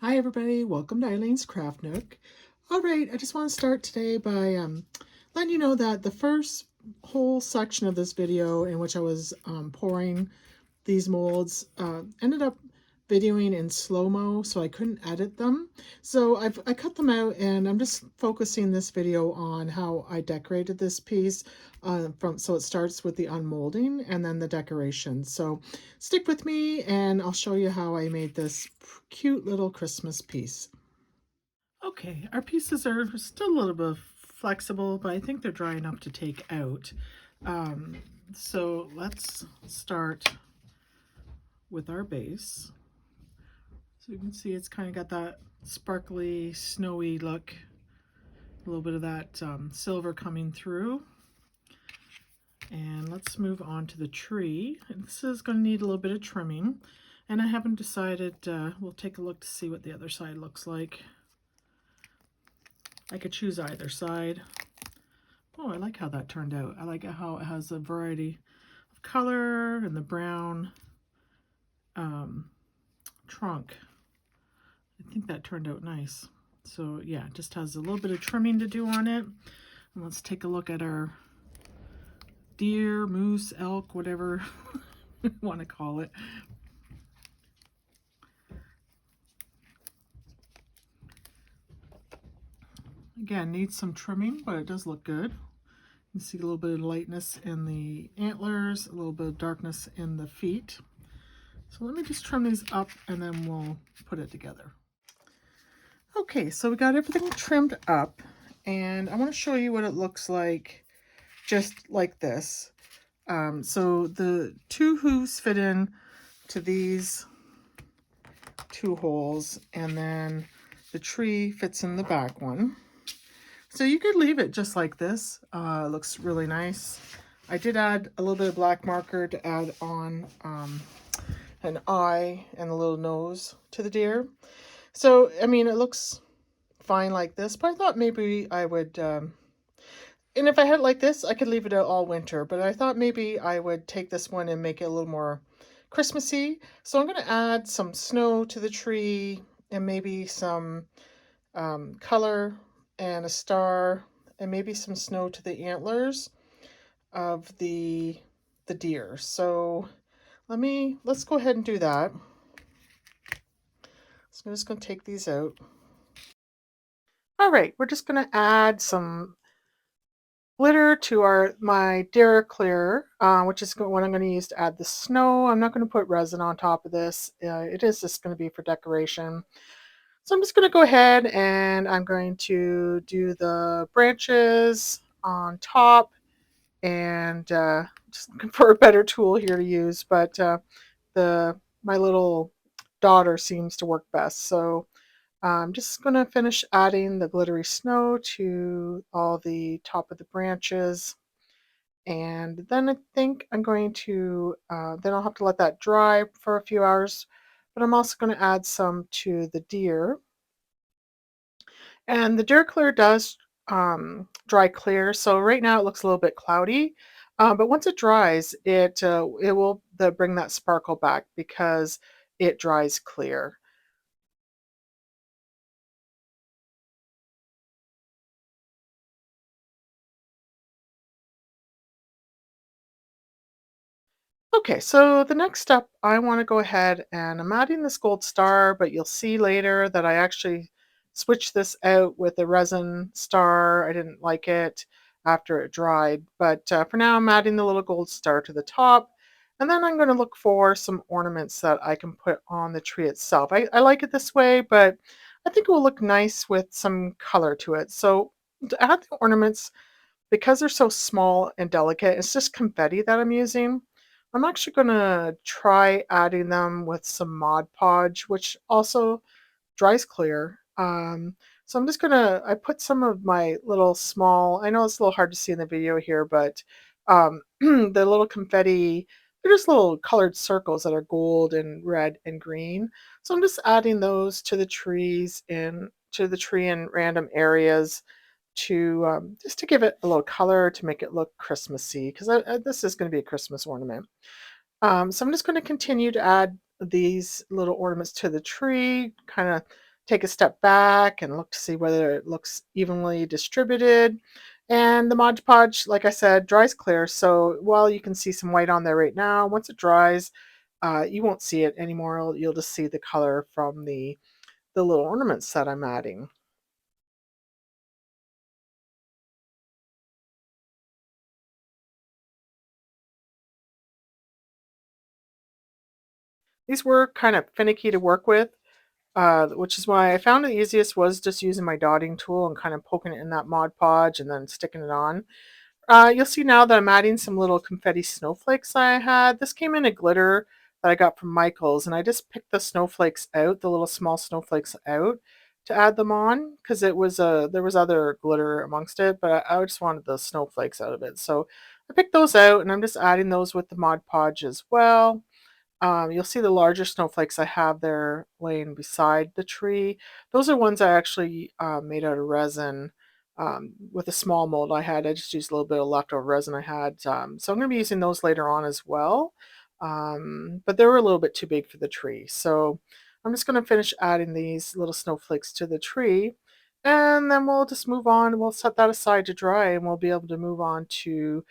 Hi everybody, welcome to Eileen's Craft Nook. Alright, I just want to start today by letting you know that the first whole section of this video in which I was pouring these molds ended up videoing in slow-mo, so I couldn't edit them. So I cut them out, and I'm just focusing this video on how I decorated this piece. So it starts with the unmolding and then the decoration. So stick with me and I'll show you how I made this cute little Christmas piece. Okay, our pieces are still a little bit flexible, but I think they're dry enough to take out. Um, so let's start with our base. So you can see it's kind of got that sparkly, snowy look, a little bit of that silver coming through. And let's move on to the tree. And this is going to need a little bit of trimming. And I haven't decided, we'll take a look to see what the other side looks like. I could choose either side. Oh, I like how that turned out. I like how it has a variety of color and the brown trunk. I think that turned out nice. So yeah, it just has a little bit of trimming to do on it. And let's take a look at our deer, moose, elk, whatever you want to call it. Again, needs some trimming, but it does look good. You see a little bit of lightness in the antlers, a little bit of darkness in the feet. So let me just trim these up and then we'll put it together. Okay, so we got everything trimmed up, and I want to show you what it looks like just like this. So the two hooves fit in to these two holes, and then the tree fits in the back one. So you could leave it just like this. It looks really nice. I did add a little bit of black marker to add on an eye and a little nose to the deer. So, I mean, it looks fine like this, but I thought maybe I would, and if I had it like this, I could leave it out all winter, but I thought maybe I would take this one and make it a little more Christmassy. So I'm going to add some snow to the tree and maybe some color and a star and maybe some snow to the antlers of the deer. So let's go ahead and do that. So I'm just going to take these out. All right, we're just going to add some glitter to my Dare Clear, which is what I'm going to use to add the snow. I'm not going to put resin on top of this. It is just going to be for decoration. So I'm just going to go ahead and I'm going to do the branches on top, and just looking for a better tool here to use, but my little daughter seems to work best. So I'm just going to finish adding the glittery snow to all the top of the branches. And then I think I'm going to, then I'll have to let that dry for a few hours. But I'm also going to add some to the deer. And the deer clear does dry clear. So right now it looks a little bit cloudy. But once it dries, it will bring that sparkle back because it dries clear. Okay, so the next step, I want to go ahead and I'm adding this gold star, but you'll see later that I actually switched this out with a resin star. I didn't like it after it dried, but for now I'm adding the little gold star to the top. And then I'm going to look for some ornaments that I can put on the tree itself. I like it this way, but I think it will look nice with some color to it. So to add the ornaments, because they're so small and delicate, it's just confetti that I'm using. I'm actually going to try adding them with some Mod Podge, which also dries clear. So I'm just going to, I put some of my little small, I know it's a little hard to see in the video here, but the little confetti, they're just little colored circles that are gold and red and green. So I'm just adding those to the trees and to the tree in random areas to just to give it a little color to make it look Christmassy, because this is going to be a Christmas ornament. So I'm just going to continue to add these little ornaments to the tree, kind of take a step back and look to see whether it looks evenly distributed. And the Mod Podge, like I said, dries clear. So while you can see some white on there right now, once it dries, you won't see it anymore. You'll just see the color from the little ornaments that I'm adding. These were kind of finicky to work with, which is why I found the easiest was just using my dotting tool and kind of poking it in that Mod Podge and then sticking it on. You'll see now that I'm adding some little confetti snowflakes I had. This came in a glitter that I got from Michael's, and I just picked the snowflakes out, the little small snowflakes out, to add them on because it was there was other glitter amongst it, but I just wanted the snowflakes out of it. So I picked those out, and I'm just adding those with the Mod Podge as well. You'll see the larger snowflakes I have there laying beside the tree. Those are ones I actually made out of resin with a small mold I had. I just used a little bit of leftover resin I had. So I'm going to be using those later on as well. But they were a little bit too big for the tree. So I'm just going to finish adding these little snowflakes to the tree. And then we'll just move on. We'll set that aside to dry and we'll be able to move on to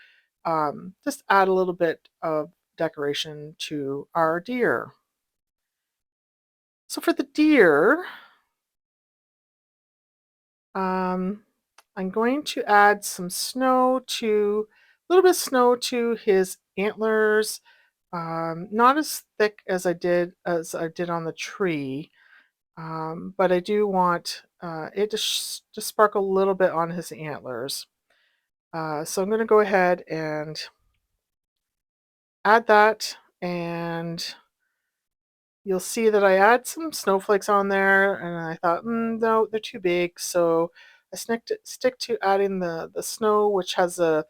just add a little bit of decoration to our deer. So for the deer, um, I'm going to add some snow to a little bit of snow to his antlers. Not as thick as I did on the tree, but I do want it to just sparkle a little bit on his antlers. So I'm going to go ahead and add that, and you'll see that I add some snowflakes on there, and I thought, no, they're too big. So I stick to adding the snow, which has a.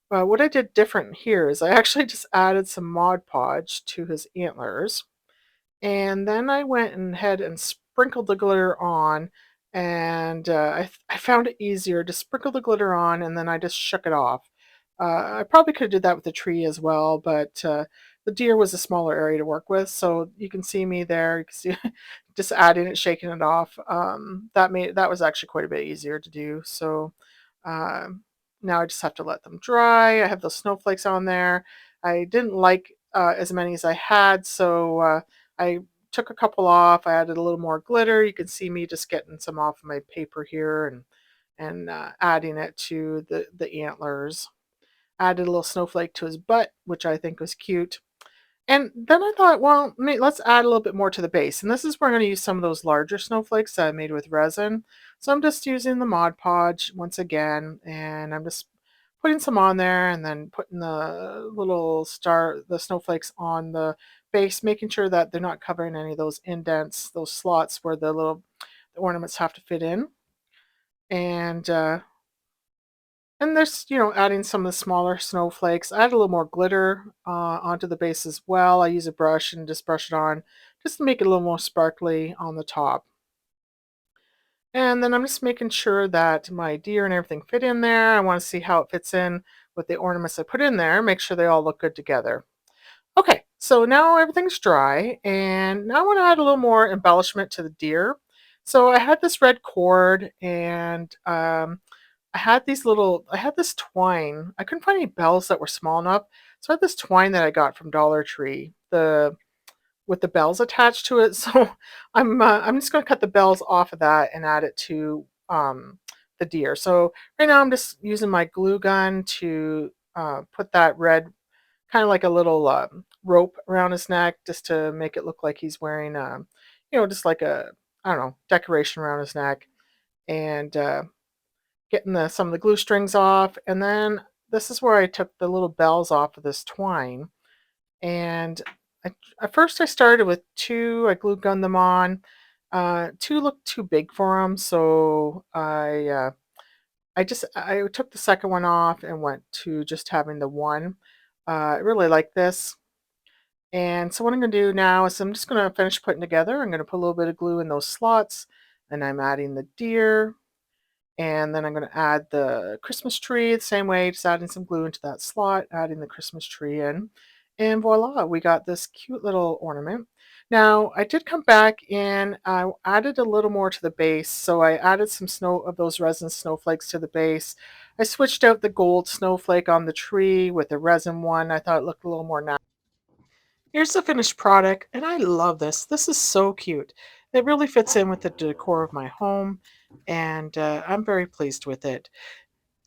What I did different here is I actually just added some Mod Podge to his antlers, and then I went and ahead and sprinkled the glitter on, and I found it easier to sprinkle the glitter on, and then I just shook it off. I probably could have did that with the tree as well, but the deer was a smaller area to work with, so you can see me there. You can see just adding it, shaking it off. That was actually quite a bit easier to do. So now I just have to let them dry. I have those snowflakes on there. I didn't like as many as I had, so I took a couple off. I added a little more glitter. You can see me just getting some off of my paper here and adding it to the antlers. Added a little snowflake to his butt, which I think was cute. And then I thought, well, let's add a little bit more to the base. And this is where I'm going to use some of those larger snowflakes that I made with resin. So I'm just using the Mod Podge once again, and I'm just putting some on there and then putting the snowflakes on the base, making sure that they're not covering any of those indents, those slots where the ornaments have to fit in. And there's, adding some of the smaller snowflakes. I add a little more glitter onto the base as well. I use a brush and just brush it on just to make it a little more sparkly on the top. And then I'm just making sure that my deer and everything fit in there. I want to see how it fits in with the ornaments I put in there, make sure they all look good together. Okay, so now everything's dry, and now I want to add a little more embellishment to the deer. So I had this red cord, and I had this twine. I couldn't find any bells that were small enough. So I had this twine that I got from Dollar Tree, with the bells attached to it. So I'm just going to cut the bells off of that and add it to the deer. So right now I'm just using my glue gun to put that red, kind of like a little rope around his neck, just to make it look like he's wearing just like a, I don't know, decoration around his neck. And getting some of the glue strings off, and then this is where I took the little bells off of this twine. And at first I started with two. I glue gunned them on. Two looked too big for them, so I took the second one off and went to just having the one. I really like this. And so what I'm going to do now is I'm just going to finish putting together. I'm going to put a little bit of glue in those slots, and I'm adding the deer. And then I'm going to add the Christmas tree the same way, just adding some glue into that slot, adding the Christmas tree in. And voila, we got this cute little ornament. Now, I did come back in, I added a little more to the base, so I added some snow of those resin snowflakes to the base. I switched out the gold snowflake on the tree with the resin one. I thought it looked a little more natural. Here's the finished product, and I love this. This is so cute. It really fits in with the decor of my home, and I'm very pleased with it.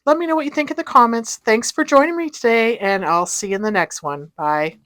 Let me know what you think in the comments. Thanks for joining me today, and I'll see you in the next one. Bye.